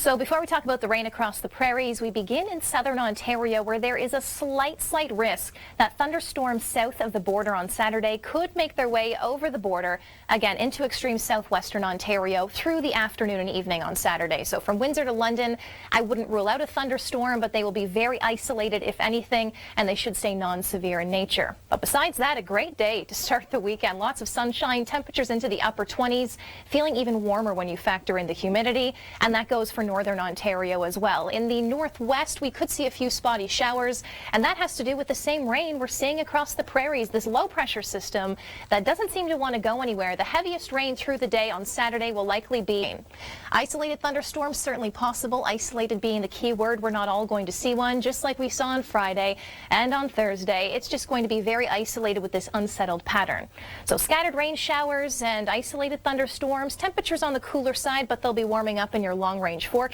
So before we talk about the rain across the prairies, we begin in southern Ontario, where there is a slight risk that thunderstorms south of the border on Saturday could make their way over the border, again, into extreme southwestern Ontario through the afternoon and evening on Saturday. So from Windsor to London, I wouldn't rule out a thunderstorm, but they will be very isolated, if anything, and they should stay non-severe in nature. But besides that, a great day to start the weekend. Lots of sunshine, temperatures into the upper 20s, feeling even warmer when you factor in the humidity, and that goes for northern Ontario as well. In the northwest, we could see a few spotty showers, and that has to do with the same rain we're seeing across the prairies. This low pressure system that doesn't seem to want to go anywhere. The heaviest rain through the day on Saturday will likely be isolated thunderstorms, certainly possible. Isolated being the key word. We're not all going to see one, just like we saw on Friday and on Thursday. It's just going to be very isolated with this unsettled pattern. So scattered rain showers and isolated thunderstorms. Temperatures on the cooler side, but they'll be warming up in your long-range forecast.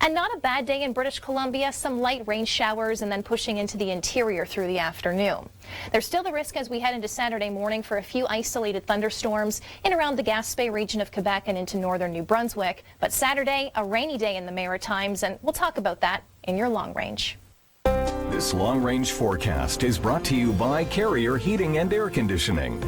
And not a bad day in British Columbia. Some light rain showers and then pushing into the interior through the afternoon. There's still the risk as we head into Saturday morning for a few isolated thunderstorms in around the Gaspé region of Quebec and into northern New Brunswick. But Saturday, a rainy day in the Maritimes, and we'll talk about that in your long range. This long-range forecast is brought to you by Carrier Heating and Air Conditioning.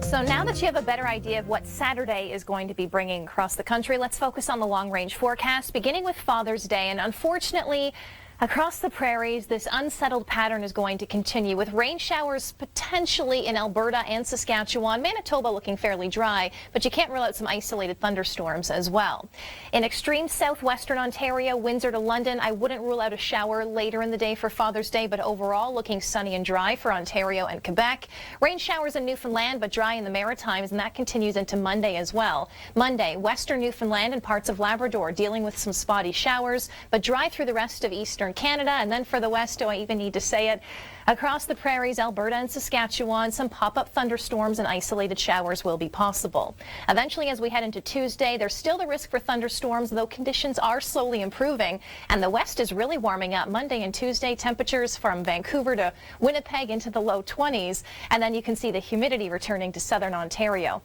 So now that you have a better idea of what Saturday is going to be bringing across the country, let's focus on the long-range forecast, beginning with Father's Day. And unfortunately, across the prairies, this unsettled pattern is going to continue with rain showers potentially in Alberta and Saskatchewan. Manitoba looking fairly dry, but you can't rule out some isolated thunderstorms as well. In extreme southwestern Ontario, Windsor to London, I wouldn't rule out a shower later in the day for Father's Day, but overall looking sunny and dry for Ontario and Quebec. Rain showers in Newfoundland, but dry in the Maritimes, and that continues into Monday as well. Monday, western Newfoundland and parts of Labrador dealing with some spotty showers, but dry through the rest of eastern Canada, and then for the west, do I even need to say it? Across the prairies, Alberta and Saskatchewan, some pop-up thunderstorms and isolated showers will be possible. Eventually, as we head into Tuesday, there's still the risk for thunderstorms, though conditions are slowly improving, and the west is really warming up. Monday and Tuesday, temperatures from Vancouver to Winnipeg into the low 20s, and then you can see the humidity returning to southern Ontario.